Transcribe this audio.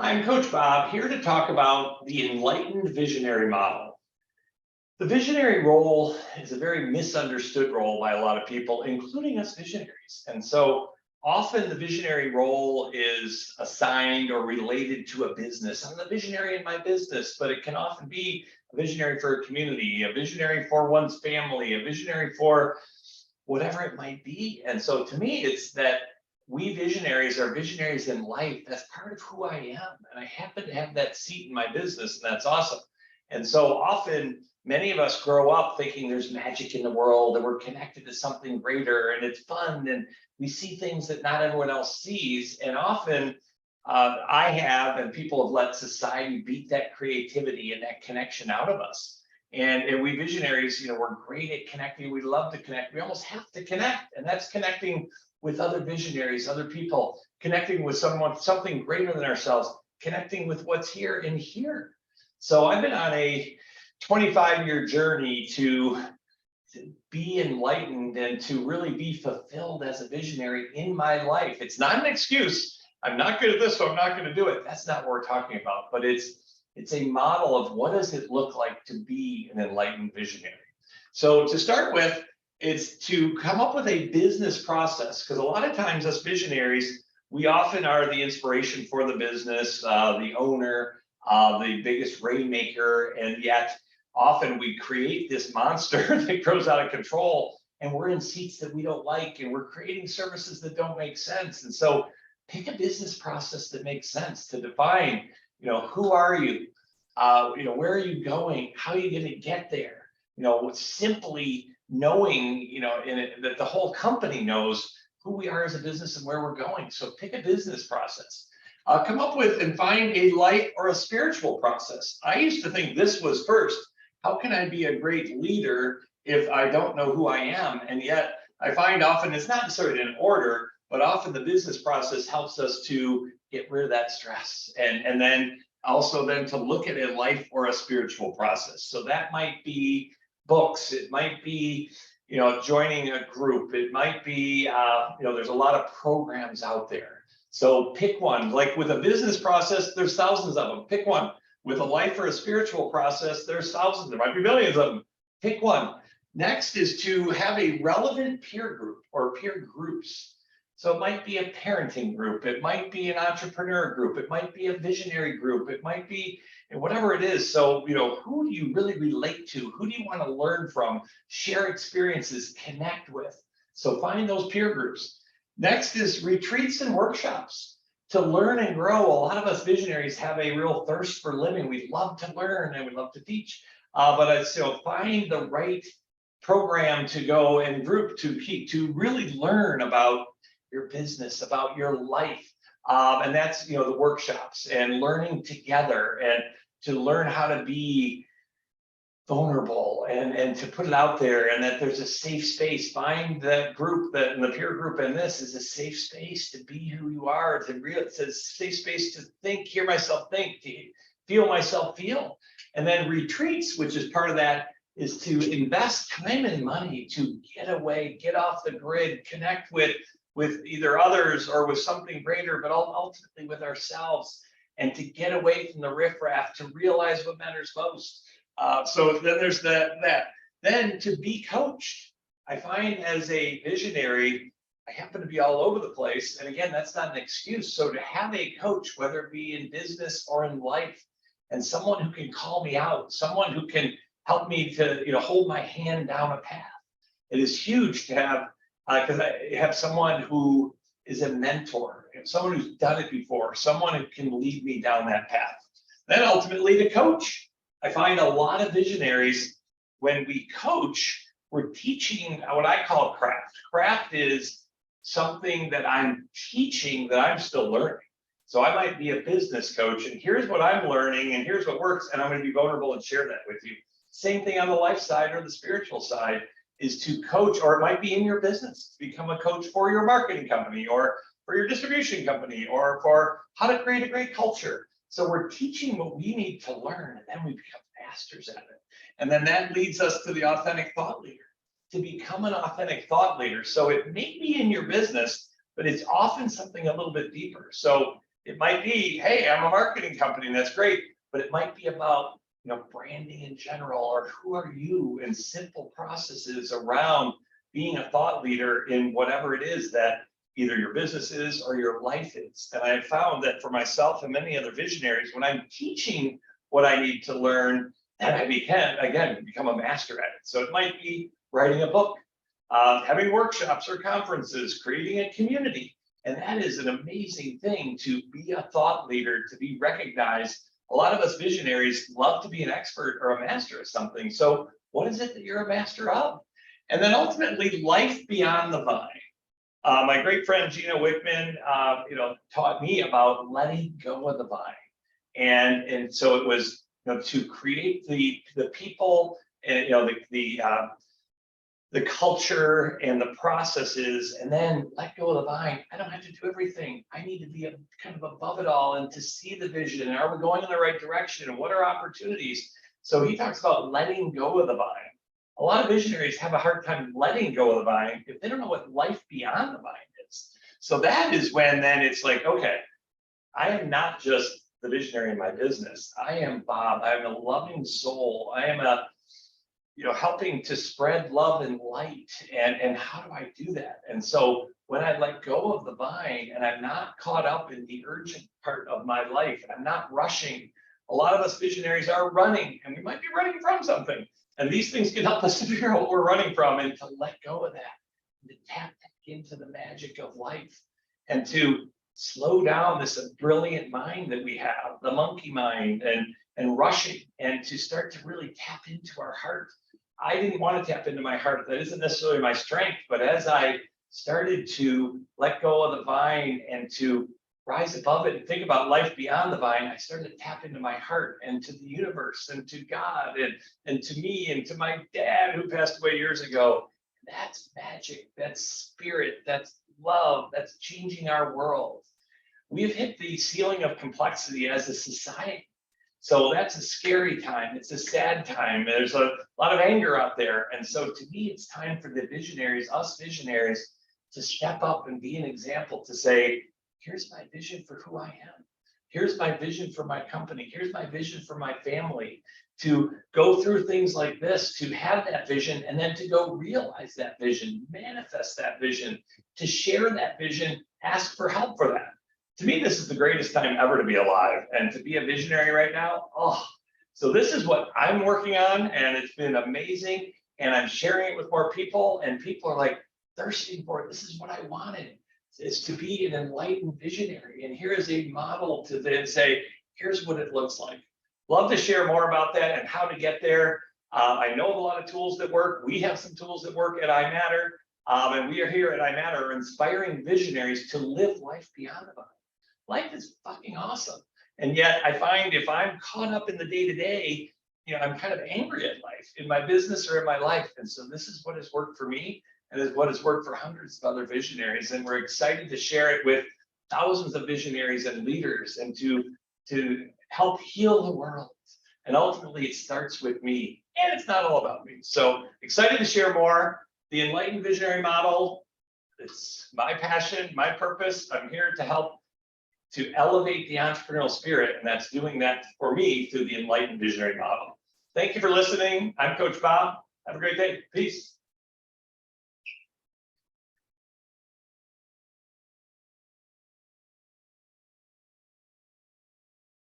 I'm Coach Bob, here to talk about the Enlightened Visionary Model. The visionary role is a very misunderstood role by a lot of people, including us visionaries. And so often the visionary role is assigned or related to a business. I'm the visionary in my business, but it can often be a visionary for a community, a visionary for one's family, a visionary for whatever it might be. And so to me, it's that we visionaries are visionaries in life. That's part of who I am. And I happen to have that seat in my business, and that's awesome. And so often, many of us grow up thinking there's magic in the world and we're connected to something greater and it's fun and we see things that not everyone else sees. And often I have, and people have let society beat that creativity and that connection out of us. And we visionaries, we're great at connecting. We love to connect. We almost have to connect. And that's connecting with other visionaries, other people, connecting with someone, something greater than ourselves, connecting with what's here and here. So I've been on a 25-year journey to be enlightened and to really be fulfilled as a visionary in my life. It's not an excuse. I'm not good at this, so I'm not going to do it. That's not what we're talking about. But it's a model of what does it look like to be an enlightened visionary. So to start with, it's to come up with a business process, because a lot of times us visionaries, we often are the inspiration for the business, the owner, the biggest rainmaker, and yet often we create this monster that grows out of control, and we're in seats that we don't like, and we're creating services that don't make sense. And so pick a business process that makes sense to define, who are you? Where are you going? How are you going to get there? Simply knowing, that the whole company knows who we are as a business and where we're going. So pick a business process. Come up with and find a life or a spiritual process. I used to think this was first. How can I be a great leader if I don't know who I am? And yet I find often it's not necessarily in order, but often the business process helps us to get rid of that stress. And then also then to look at a life or a spiritual process. So that might be books. It might be, joining a group. It might be, there's a lot of programs out there. So pick one. Like with a business process, there's thousands of them. Pick one. With a life or a spiritual process, there's thousands. There might be millions of them. Pick one. Next is to have a relevant peer group or peer groups. So it might be a parenting group. It might be an entrepreneur group. It might be a visionary group. It might be whatever it is. So, who do you really relate to? Who do you want to learn from? Share experiences, connect with. So find those peer groups. Next is retreats and workshops. To learn and grow, a lot of us visionaries have a real thirst for living. We love to learn and we love to teach, but it's find the right program to go and group to really learn about your business, about your life, and that's the workshops and learning together and to learn how to be vulnerable and to put it out there, and that there's a safe space. Find that group that in the peer group, and this is a safe space to be who you are, it's a safe space to think, hear myself think, to feel myself feel. And then retreats, which is part of that, is to invest time and money to get away, get off the grid, connect with either others or with something greater, but ultimately with ourselves, and to get away from the riffraff, to realize what matters most. So then there's that. Then to be coached. I find as a visionary, I happen to be all over the place. And again, that's not an excuse. So to have a coach, whether it be in business or in life, and someone who can call me out, someone who can help me to hold my hand down a path. It is huge to have, because I have someone who is a mentor, someone who's done it before, someone who can lead me down that path. Then ultimately to coach. I find a lot of visionaries, when we coach, we're teaching what I call craft. Craft is something that I'm teaching that I'm still learning. So I might be a business coach, and here's what I'm learning, and here's what works, and I'm going to be vulnerable and share that with you. Same thing on the life side or the spiritual side is to coach, or it might be in your business, become a coach for your marketing company or for your distribution company or for how to create a great culture. So we're teaching what we need to learn, and then we become masters at it. And then that leads us to the authentic thought leader, to become an authentic thought leader. So it may be in your business, but it's often something a little bit deeper. So It might be, hey, I'm a marketing company, and that's great, but it might be about, branding in general, or who are you, and simple processes around being a thought leader in whatever it is that either your business is or your life is. And I have found that for myself and many other visionaries, when I'm teaching what I need to learn, that I become a master at it. So it might be writing a book, having workshops or conferences, creating a community. And that is an amazing thing, to be a thought leader, to be recognized. A lot of us visionaries love to be an expert or a master at something. So what is it that you're a master of? And then ultimately, life beyond the vine. My great friend Gina Wickman, taught me about letting go of the vine, and so it was, to create the people, and the culture and the processes, and then let go of the vine. I don't have to do everything. I need to be kind of above it all, and to see the vision. And are we going in the right direction? And what are opportunities? So he talks about letting go of the vine. A lot of visionaries have a hard time letting go of the vine if they don't know what life beyond the vine is. So that is when then it's like, okay, I am not just the visionary in my business. I am Bob. I am a loving soul. I am helping to spread love and light. And how do I do that? And so when I let go of the vine, and I'm not caught up in the urgent part of my life, and I'm not rushing. A lot of us visionaries are running, and we might be running from something. And these things can help us to figure out what we're running from, and to let go of that, and to tap into the magic of life, and to slow down this brilliant mind that we have, the monkey mind, and rushing, and to start to really tap into our heart. I didn't want to tap into my heart. That isn't necessarily my strength, but as I started to let go of the vine and to rise above it and think about life beyond the vine, I started to tap into my heart and to the universe and to God and to me and to my dad who passed away years ago. That's magic. That's spirit. That's love. That's changing our world. We've hit the ceiling of complexity as a society. So that's a scary time. It's a sad time. There's a lot of anger out there. And so to me, it's time for the visionaries, us visionaries, to step up and be an example, to say, here's my vision for who I am. Here's my vision for my company. Here's my vision for my family. To go through things like this, to have that vision, and then to go realize that vision, manifest that vision, to share that vision, ask for help for that. To me, this is the greatest time ever to be alive, and to be a visionary right now. So this is what I'm working on, and it's been amazing. And I'm sharing it with more people, and people are like thirsting for it. This is what I wanted, is to be an enlightened visionary. And here is a model to then say, here's what it looks like. Love to share more about that and how to get there. I know of a lot of tools that work. We have some tools that work at iMatter. And we are here at iMatter inspiring visionaries to live life beyond the vine. Life is fucking awesome. And yet I find if I'm caught up in the day-to-day, I'm kind of angry at life in my business or in my life. And so this is what has worked for me, and is what has worked for hundreds of other visionaries. And we're excited to share it with thousands of visionaries and leaders, and to help heal the world. And ultimately it starts with me, and it's not all about me. So excited to share more. The Enlightened Visionary Model, it's my passion, my purpose. I'm here to help to elevate the entrepreneurial spirit, and that's doing that for me through the Enlightened Visionary Model. Thank you for listening. I'm Coach Bob. Have a great day. Peace.